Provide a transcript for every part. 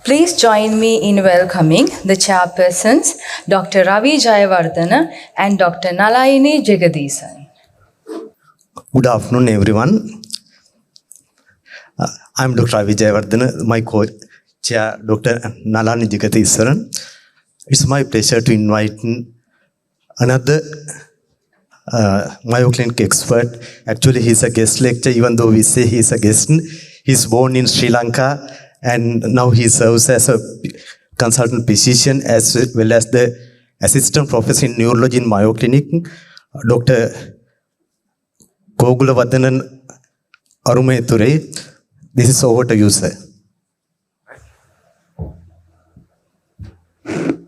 Please join me in welcoming the chairpersons, Dr. Ravi Jayawardena and Dr. Nalayini Jagadisan. Good afternoon, everyone. I'm Dr. Ravi Jayawardena, my co-chair, Dr. Nalayini Jagadisan. It's my pleasure to invite another Mayo Clinic expert. Actually, he's a guest lecturer, even though we say he's a guest. He's born in Sri Lanka, and now he serves as a consultant physician as well as the assistant professor in neurology in Mayo Clinic, Dr. Kogulavadanan Arumaithurai. This is over to you, sir.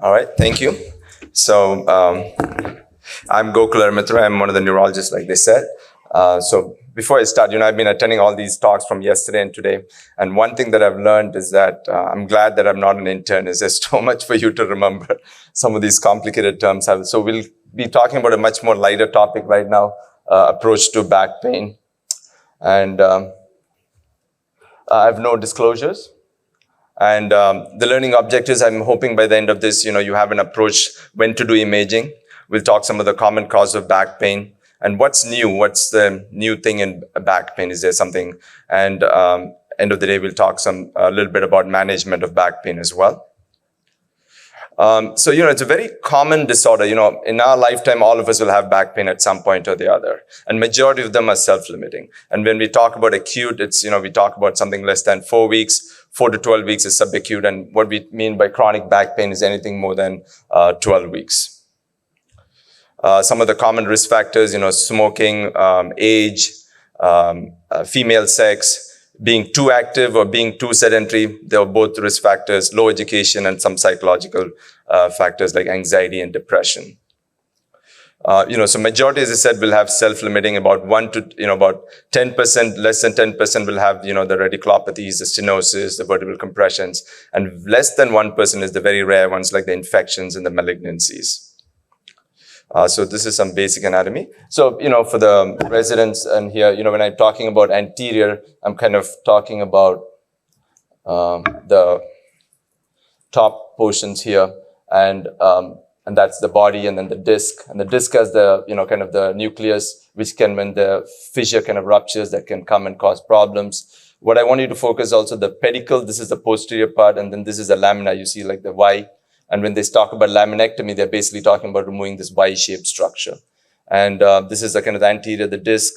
All right, thank you. So I'm Arumaithurai. I'm one of the neurologists, like they said. So before I start, I've been attending all these talks from yesterday and today. And one thing that I've learned is that I'm glad that I'm not an internist. There's so much for you to remember, some of these complicated terms. So we'll be talking about a much more lighter topic right now, approach to back pain. And I have no disclosures. And the learning objectives, I'm hoping by the end of this, you have an approach when to do imaging. We'll talk some of the common cause of back pain. And what's new? What's the new thing in back pain? Is there something? And end of the day, we'll talk a little bit about management of back pain as well. So, it's a very common disorder. In our lifetime, all of us will have back pain at some point or the other. And majority of them are self-limiting. And when we talk about acute, it's, we talk about something less than 4 weeks. 4 to 12 weeks is subacute. And what we mean by chronic back pain is anything more than 12 weeks. Some of the common risk factors, smoking, age, female sex, being too active or being too sedentary. They are both risk factors, low education, and some psychological factors like anxiety and depression. So majority, as I said, will have self-limiting. About 10%, less than 10% will have, the radiculopathies, the stenosis, the vertebral compressions, and less than 1% is the very rare ones like the infections and the malignancies. So this is some basic anatomy. So, for the residents and here, when I'm talking about anterior, I'm kind of talking about the top portions here, and that's the body, and then the disc. And the disc has the, kind of the nucleus, which can, when the fissure kind of ruptures, that can come and cause problems. What I want you to focus also, the pedicle, this is the posterior part, and then this is the lamina, you see like the Y. And when they talk about laminectomy, they're basically talking about removing this Y-shaped structure. And this is the kind of the anterior, the disc,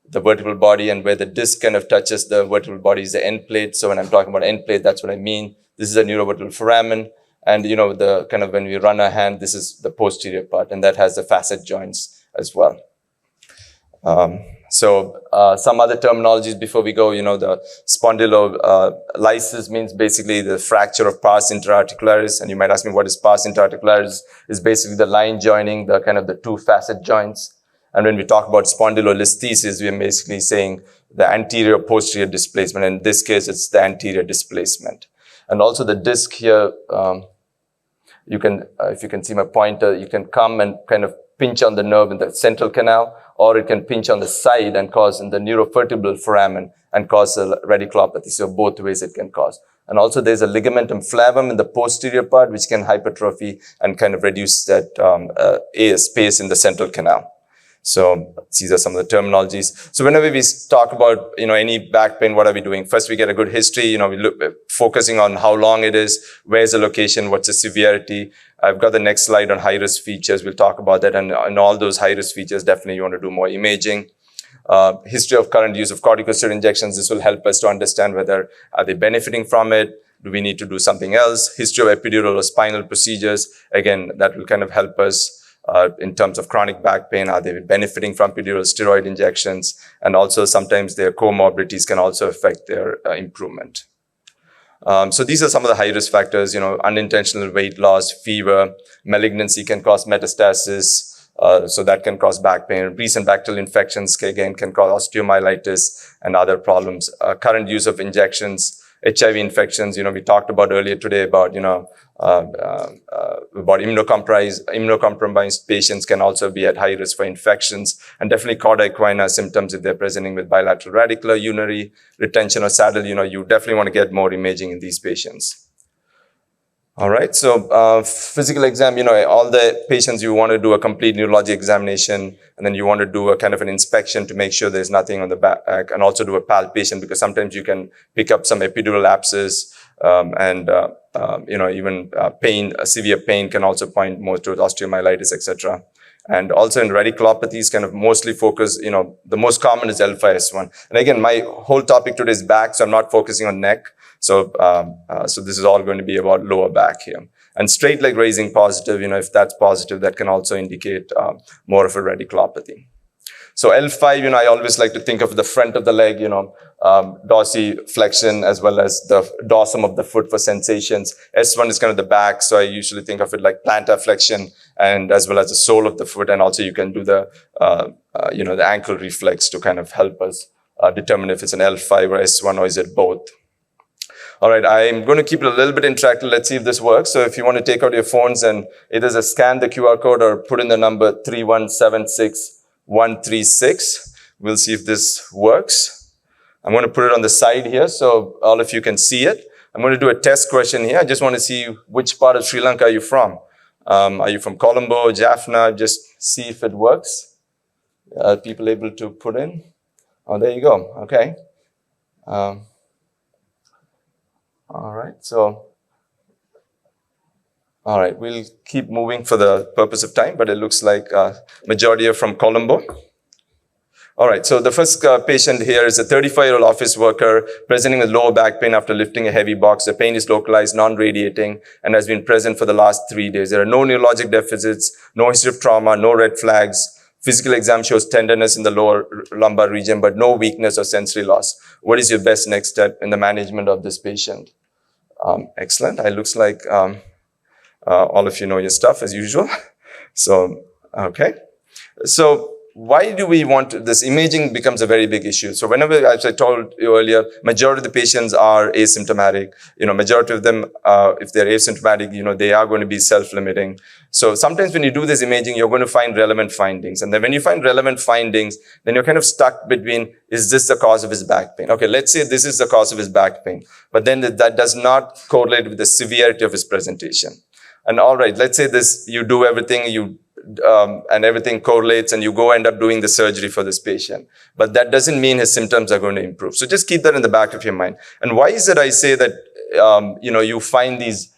the vertebral body, and where the disc kind of touches the vertebral body is the end plate. So when I'm talking about end plate, that's what I mean. This is a neurovertebral foramen. And, the kind of when we run our hand, this is the posterior part, and that has the facet joints as well. So some other terminologies before we go, the spondylolysis means basically the fracture of pars interarticularis. And you might ask me, what is pars interarticularis? Is basically the line joining the kind of the two facet joints. And when we talk about spondylolisthesis, we are basically saying the anterior posterior displacement. In this case, it's the anterior displacement. And also the disc here, you can, if you can see my pointer, you can come and kind of pinch on the nerve in the central canal, or it can pinch on the side and cause in the neurovertebral foramen and cause a radiculopathy. So both ways it can cause. And also there's a ligamentum flavum in the posterior part, which can hypertrophy and kind of reduce that space in the central canal. So these are some of the terminologies. So whenever we talk about, any back pain, what are we doing? First, we get a good history. We look focusing on how long it is, where's the location, what's the severity. I've got the next slide on high-risk features. We'll talk about that. And all those high-risk features, definitely you want to do more imaging. History of current use of corticosteroid injections. This will help us to understand whether are they benefiting from it. Do we need to do something else? History of epidural or spinal procedures. Again, that will kind of help us in terms of chronic back pain. Are they benefiting from epidural steroid injections? And also sometimes their comorbidities can also affect their improvement. So these are some of the high-risk factors, unintentional weight loss, fever, malignancy can cause metastasis, so that can cause back pain. Recent bacterial infections, again, can cause osteomyelitis and other problems. Current use of injections, HIV infections, we talked about earlier today about, about immunocompromised patients can also be at high risk for infections, and definitely cauda equina symptoms if they're presenting with bilateral radicular, urinary retention or saddle, you definitely want to get more imaging in these patients. All right, so physical exam, all the patients, you want to do a complete neurology examination, and then you want to do a kind of an inspection to make sure there's nothing on the back, and also do a palpation, because sometimes you can pick up some epidural abscess, and even pain, severe pain can also point more towards osteomyelitis, etc. And also in radiculopathies, kind of mostly focus, the most common is L5S1. And again, my whole topic today is back, so I'm not focusing on neck. So this is all going to be about lower back here. And straight leg raising positive, if that's positive, that can also indicate more of a radiculopathy. So L5, I always like to think of the front of the leg, dorsiflexion as well as the dorsum of the foot for sensations. S1 is kind of the back, so I usually think of it like plantar flexion and as well as the sole of the foot. And also you can do the, the ankle reflex to kind of help us determine if it's an L5 or S1 or is it both. All right, I'm going to keep it a little bit interactive. Let's see if this works. So if you want to take out your phones and either scan the QR code or put in the number 3176136, we'll see if this works. I'm going to put it on the side here so all of you can see it. I'm going to do a test question here. I just want to see which part of Sri Lanka are you from. Are you from Colombo, Jaffna? Just see if it works. Are people able to put in? Oh, there you go. Okay. All right, we'll keep moving for the purpose of time, but it looks like majority are from Colombo. All right, so the first patient here is a 35-year-old office worker presenting with lower back pain after lifting a heavy box. The pain is localized, non-radiating, and has been present for the last 3 days. There are no neurologic deficits, no history of trauma, no red flags. Physical exam shows tenderness in the lower lumbar region, but no weakness or sensory loss. What is your best next step in the management of this patient? Excellent. It looks like all of you know your stuff as usual. So, okay. So why do we want this? Imaging becomes a very big issue. So whenever, as I told you earlier, majority of the patients are asymptomatic. Majority of them, if they're asymptomatic, they are going to be self-limiting. So sometimes when you do this imaging, you're going to find relevant findings. And then when you find relevant findings, then you're kind of stuck between, is this the cause of his back pain? Okay, let's say this is the cause of his back pain. But then that does not correlate with the severity of his presentation. And all right, let's say this, you do everything, and everything correlates and you go end up doing the surgery for this patient. But that doesn't mean his symptoms are going to improve. So just keep that in the back of your mind. And why is it I say that, you find these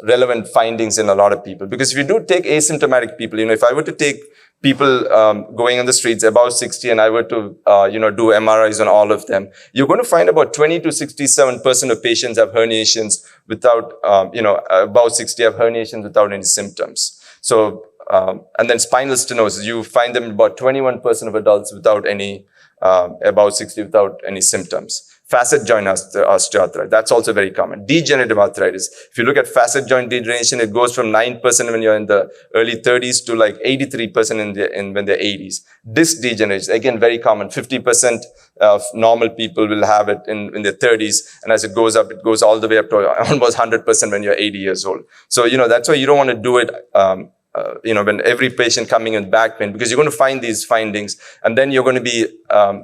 relevant findings in a lot of people? Because if you do take asymptomatic people, if I were to take people going on the streets above 60 and I were to, do MRIs on all of them, you're going to find about 20 to 67% of patients have herniations without, above 60 have herniations without any symptoms. So, and then spinal stenosis, you find them about 21% of adults without any, about 60 without any symptoms. Facet joint osteoarthritis, that's also very common. Degenerative arthritis, if you look at facet joint degeneration, it goes from 9% when you're in the early 30s to like 83% when they're 80s. Disc degeneration, again, very common. 50% of normal people will have it in their 30s. And as it goes up, it goes all the way up to almost 100% when you're 80 years old. So, that's why you don't want to do it, when every patient coming in back pain, because you're going to find these findings and then you're going to be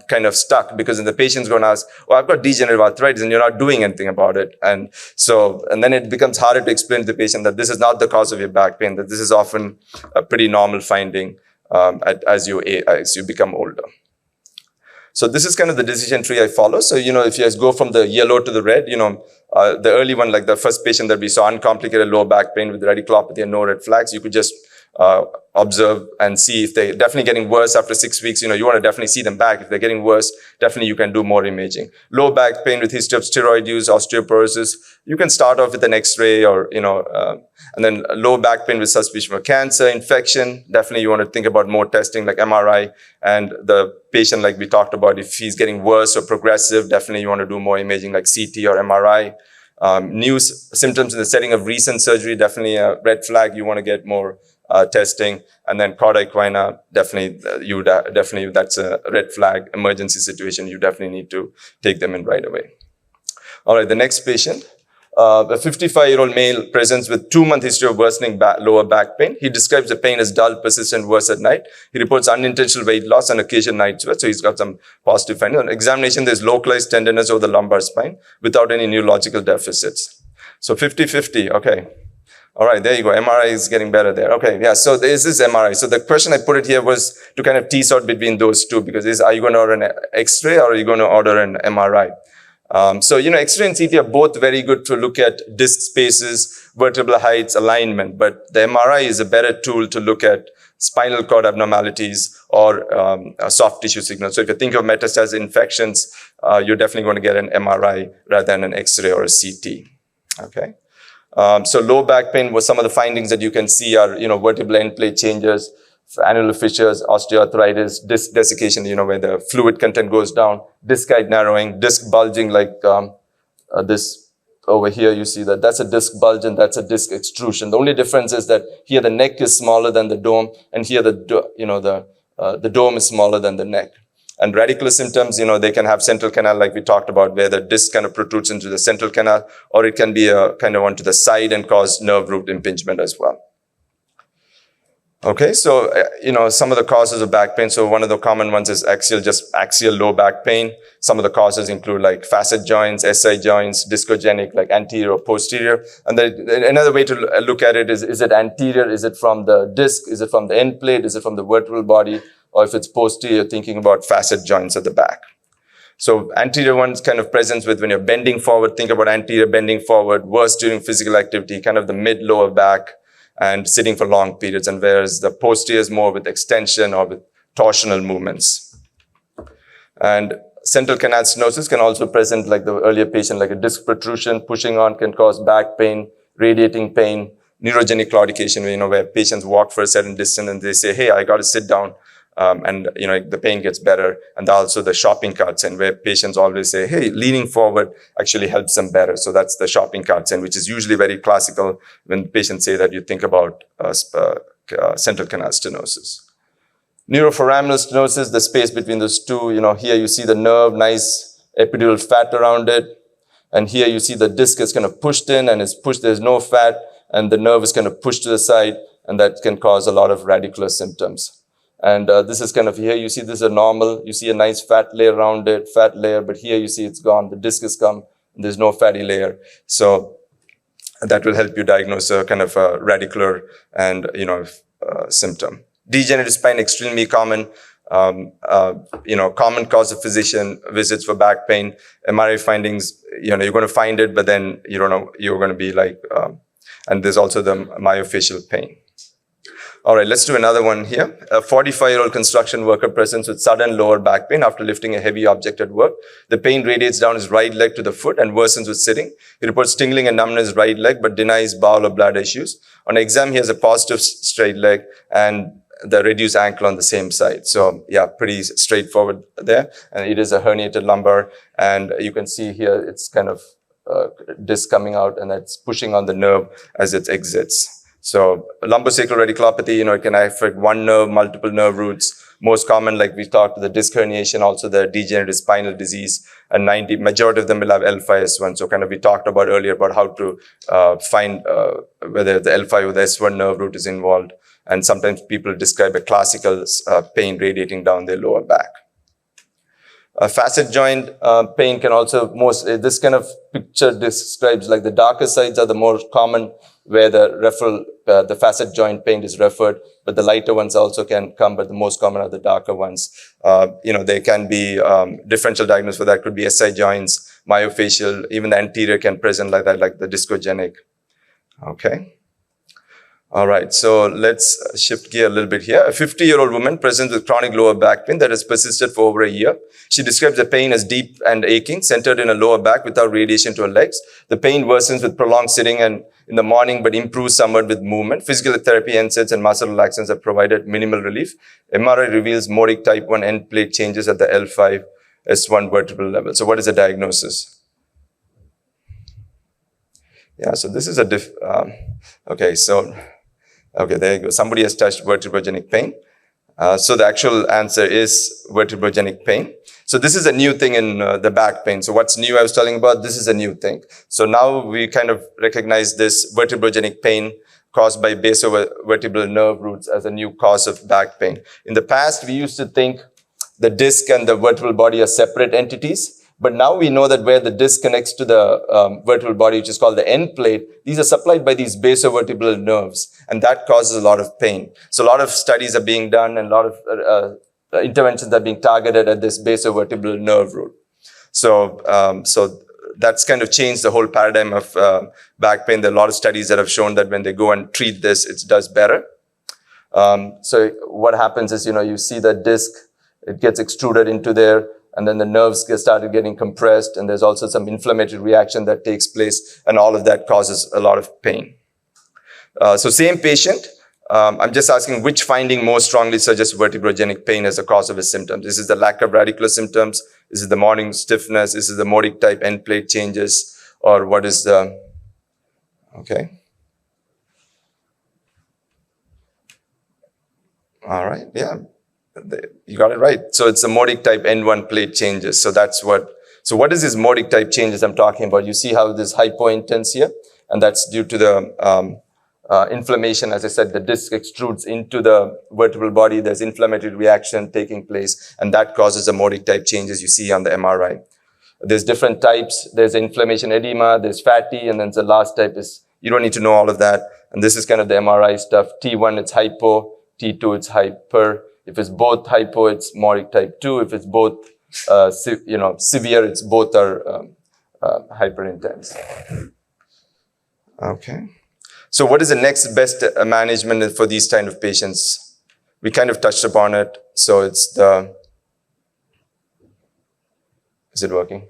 kind of stuck, because then the patient's going to ask, well, I've got degenerative arthritis, and you're not doing anything about it. And then it becomes harder to explain to the patient that this is not the cause of your back pain, that this is often a pretty normal finding as you become older. So this is kind of the decision tree I follow. So, if you guys go from the yellow to the red, the early one, like the first patient that we saw, uncomplicated lower back pain with radiculopathy and no red flags, you could just observe and see if they're definitely getting worse after 6 weeks. You want to definitely see them back. If they're getting worse, definitely you can do more imaging. Low back pain with history of steroid use, osteoporosis, you can start off with an X-ray or, and then low back pain with suspicion of cancer, infection, definitely you want to think about more testing like MRI. And the patient, like we talked about, if he's getting worse or progressive, definitely you want to do more imaging like CT or MRI. New symptoms in the setting of recent surgery, definitely a red flag. You want to get more testing. And then cauda equina, definitely that's a red flag, emergency situation. You definitely need to take them in right away. All right, the next patient. A 55-year-old male presents with 2-month history of worsening lower back pain. He describes the pain as dull, persistent, worse at night. He reports unintentional weight loss and occasional night sweat. So he's got some positive findings. On examination, there's localized tenderness over the lumbar spine without any neurological deficits. So 50-50, okay. All right, there you go. MRI is getting better there. Okay, yeah, so this is MRI. So the question I put it here was to kind of tease out between those two, because are you going to order an X-ray or are you going to order an MRI? So, X-ray and CT are both very good to look at disc spaces, vertebral heights, alignment, but the MRI is a better tool to look at spinal cord abnormalities or soft tissue signals. So if you think of metastatic infections, you're definitely going to get an MRI rather than an X-ray or a CT. Okay. So low back pain was some of the findings that you can see are, vertebral end plate changes, annular fissures, osteoarthritis, disc desiccation, where the fluid content goes down, disc height narrowing, disc bulging like this over here. You see that that's a disc bulge and that's a disc extrusion. The only difference is that here the neck is smaller than the dome, and here the dome is smaller than the neck. And radicular symptoms, they can have central canal, like we talked about, where the disc kind of protrudes into the central canal, or it can be kind of onto the side and cause nerve root impingement as well. Okay, so, some of the causes of back pain. So one of the common ones is axial low back pain. Some of the causes include like facet joints, SI joints, discogenic, like anterior or posterior. And another way to look at it is it anterior? Is it from the disc? Is it from the end plate? Is it from the vertebral body? Or if it's posterior, thinking about facet joints at the back. So anterior ones kind of presents with when you're bending forward, think about anterior bending forward, worse during physical activity, kind of the mid-lower back, and sitting for long periods, and whereas the posterior is more with extension or with torsional movements. And central canal stenosis can also present like the earlier patient, like a disc protrusion, pushing on can cause back pain, radiating pain, neurogenic claudication, where patients walk for a certain distance and they say, hey, I got to sit down. And the pain gets better. And also the shopping cart sign, where patients always say, hey, leaning forward actually helps them better. So that's the shopping cart sign, which is usually very classical when patients say that. You think about central canal stenosis. Neuroforaminal stenosis, the space between those two, here you see the nerve, nice epidural fat around it. And here you see the disc is kind of pushed in and it's pushed, there's no fat, and the nerve is kind of pushed to the side, and that can cause a lot of radicular symptoms. And this is kind of, here you see this is a normal, you see a nice fat layer around it, fat layer, but here you see it's gone, the disc has come, and there's no fatty layer. So that will help you diagnose a kind of a radicular and, symptom. Degenerative spine, extremely common, common cause of physician visits for back pain. MRI findings, you're going to find it, but then you don't know, you're going to be like, and there's also the myofascial pain. All right, let's do another one here. A 45-year-old construction worker presents with sudden lower back pain after lifting a heavy object at work. The pain radiates down his right leg to the foot and worsens with sitting. He reports tingling and numbness in his right leg, but denies bowel or bladder issues. On exam, he has a positive straight leg and the reduced ankle on the same side. So yeah, pretty straightforward there. And it is a herniated lumbar. And you can see here, it's kind of disc coming out, and that's pushing on the nerve as it exits. So lumbosacral radiculopathy, it can affect one nerve, multiple nerve roots. Most common, like we talked, the disc herniation, also the degenerative spinal disease, and majority of them will have L5S1. So kind of we talked about earlier about how to find whether the L5 or the S1 nerve root is involved. And sometimes people describe a classical pain radiating down their lower back. Facet joint pain can also this kind of picture describes like the darker sides are the more common, where the facet joint pain is referred, but the lighter ones also can come, but the most common are the darker ones. They can be differential diagnosis for that. Could be SI joints, myofascial, even the anterior can present like that, like the discogenic. Okay. All right, so let's shift gear a little bit here. A 50-year-old woman presents with chronic lower back pain that has persisted for over a year. She describes the pain as deep and aching, centered in her lower back without radiation to her legs. The pain worsens with prolonged sitting and in the morning, but improves somewhat with movement. Physical therapy, NSAIDs, and muscle relaxants have provided minimal relief. MRI reveals modic type 1 end plate changes at the L5, S1 vertebral level. So what is the diagnosis? Yeah, so this is okay, there you go. Somebody has touched vertebrogenic pain. So the actual answer is vertebrogenic pain. So this is a new thing in the back pain. So what's new I was telling about, this is a new thing. So now we kind of recognize this vertebrogenic pain caused by basovertebral nerve roots as a new cause of back pain. In the past, we used to think the disc and the vertebral body are separate entities. But now we know that where the disc connects to the vertebral body, which is called the end plate, these are supplied by these basovertebral nerves, and that causes a lot of pain. So a lot of studies are being done and a lot of interventions are being targeted at this basovertebral nerve root. So, so that's kind of changed the whole paradigm of back pain. There are a lot of studies that have shown that when they go and treat this, it does better. So what happens is, you see the disc, it gets extruded into there, and then the nerves started getting compressed, and there's also some inflammatory reaction that takes place, and all of that causes a lot of pain. So same patient, I'm just asking which finding more strongly suggests vertebrogenic pain as a cause of his symptoms. This is the lack of radicular symptoms, this is the morning stiffness, this is the modic type end plate changes, or what is the, okay. All right, yeah. You got it right. So it's the modic type N1 plate changes. So that's what is this modic type changes I'm talking about? You see how this hypointense here, and that's due to the inflammation. As I said, the disc extrudes into the vertebral body. There's inflammatory reaction taking place, and that causes the modic type changes you see on the MRI. There's different types. There's inflammation edema, there's fatty, and then the last type is, you don't need to know all of that. And this is kind of the MRI stuff. T1, it's hypo. T2, it's hyper. If it's both hypo, it's modic type 2. If it's both, severe, it's both are hyperintense. Okay. So what is the next best management for these kind of patients? We kind of touched upon it. So it's the, is it working?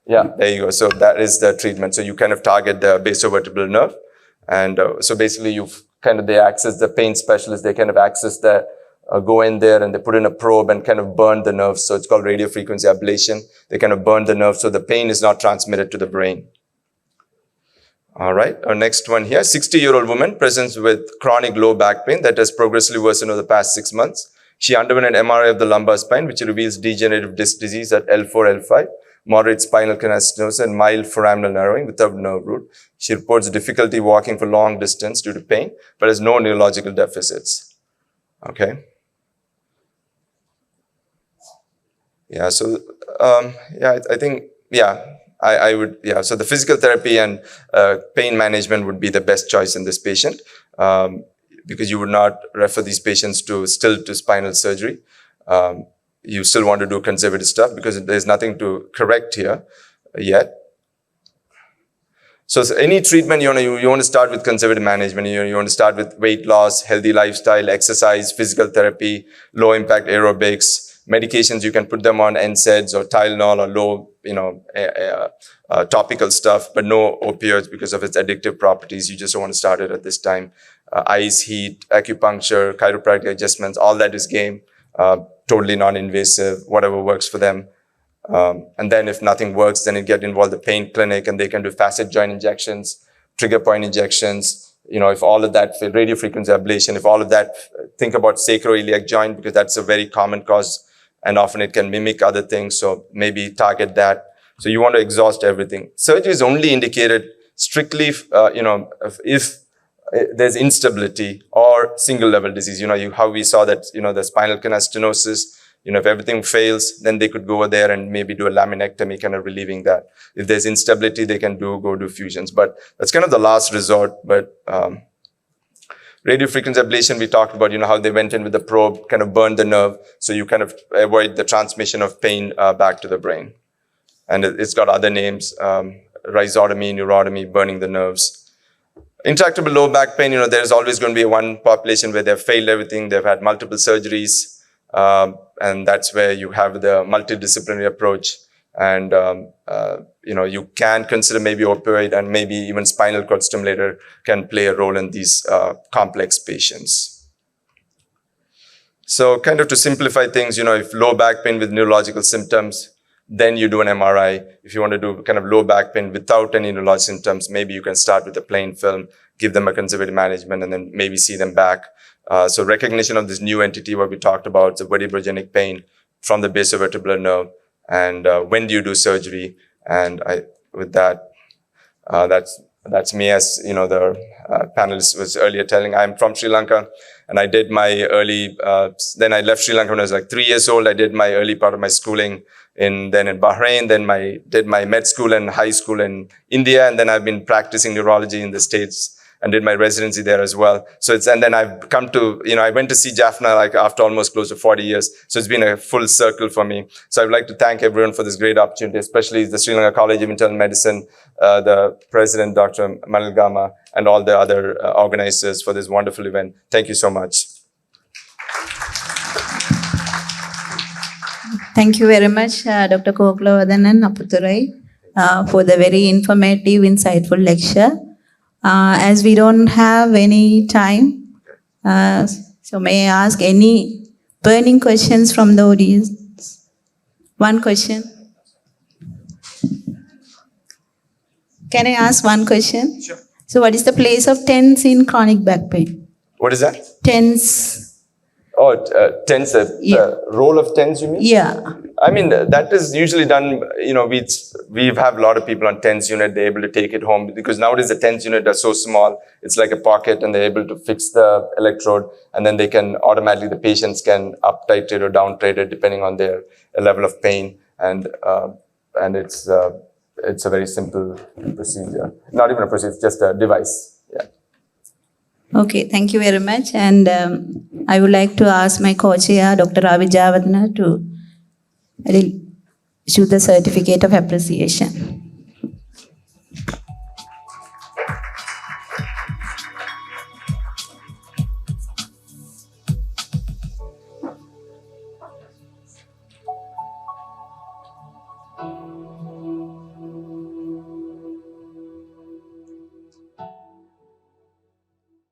Yeah, there you go. So that is the treatment. So you kind of target the basovertebral nerve. And so basically they access the pain specialist, they kind of access the, go in there and they put in a probe and kind of burn the nerves. So it's called radiofrequency ablation. They kind of burn the nerve so the pain is not transmitted to the brain. All right, our next one here, 60-year-old woman presents with chronic low back pain that has progressively worsened over the past 6 months. She underwent an MRI of the lumbar spine, which reveals degenerative disc disease at L4, L5, moderate spinal canal stenosis, and mild foraminal narrowing without nerve root. She reports difficulty walking for long distance due to pain, but has no neurological deficits. Okay. Yeah, so, I think, I would, so the physical therapy and pain management would be the best choice in this patient, because you would not refer these patients to spinal surgery. You still want to do conservative stuff because there's nothing to correct here yet. So any treatment, you want to start with conservative management. You want to start with weight loss, healthy lifestyle, exercise, physical therapy, low impact aerobics. Medications, you can put them on NSAIDs or Tylenol or low, topical stuff, but no opioids because of its addictive properties. You just don't want to start it at this time. Ice, heat, acupuncture, chiropractic adjustments, all that is game. Totally non-invasive, whatever works for them. And then if nothing works, then you get involved in the pain clinic and they can do facet joint injections, trigger point injections. If all of that, radiofrequency ablation, if all of that, think about sacroiliac joint because that's a very common cause. And often it can mimic other things, so maybe target that. So you want to exhaust everything. Surgery is only indicated strictly, if there's instability or single level disease. How we saw that, the spinal canal stenosis, if everything fails, then they could go over there and maybe do a laminectomy, kind of relieving that. If there's instability, they can go do fusions. But that's kind of the last resort. But radiofrequency ablation, we talked about, how they went in with the probe, kind of burned the nerve. So you kind of avoid the transmission of pain back to the brain. And it's got other names, rhizotomy, neurotomy, burning the nerves. Intractable low back pain, there's always going to be one population where they've failed everything. They've had multiple surgeries. And that's where you have the multidisciplinary approach. And, you can consider maybe opioid and maybe even spinal cord stimulator can play a role in these complex patients. So kind of to simplify things, if low back pain with neurological symptoms, then you do an MRI. If you want to do kind of low back pain without any neurological symptoms, maybe you can start with a plain film, give them a conservative management, and then maybe see them back. So recognition of this new entity, what we talked about, the vertebrogenic pain from the basovertebral nerve, and when do you do surgery? And with that, that's That's me, as you know, the panelist was earlier telling. I'm from Sri Lanka, and I did my early, then I left Sri Lanka when I was like 3 years old. I did my early part of my schooling in Bahrain, then did my med school and high school in India, and then I've been practicing neurology in the States and did my residency there as well. And then I've come to, I went to see Jaffna like after almost close to 40 years. So it's been a full circle for me. So I would like to thank everyone for this great opportunity, especially the Sri Lanka College of Internal Medicine, the president, Dr. Manilgama, and all the other organizers for this wonderful event. Thank you so much. Thank you very much, Dr. Kogulavadanan for the very informative, insightful lecture. As we don't have any time, so may I ask any burning questions from the audience? One question. Can I ask one question? Sure. So what is the place of TENS in chronic back pain? What is that? TENS. Oh, TENS, the role of TENS, you mean? Yeah. I mean, that is usually done, we have a lot of people on TENS unit, they're able to take it home because nowadays the TENS unit are so small, it's like a pocket and they're able to fix the electrode and then they can automatically, the patients can up titrate or down titrate depending on their level of pain. And it's a very simple procedure. Not even a procedure, it's just a device. Yeah. Okay, thank you very much. And I would like to ask my co-chair, Dr. Ravi Jayawardena, to issue the certificate of appreciation.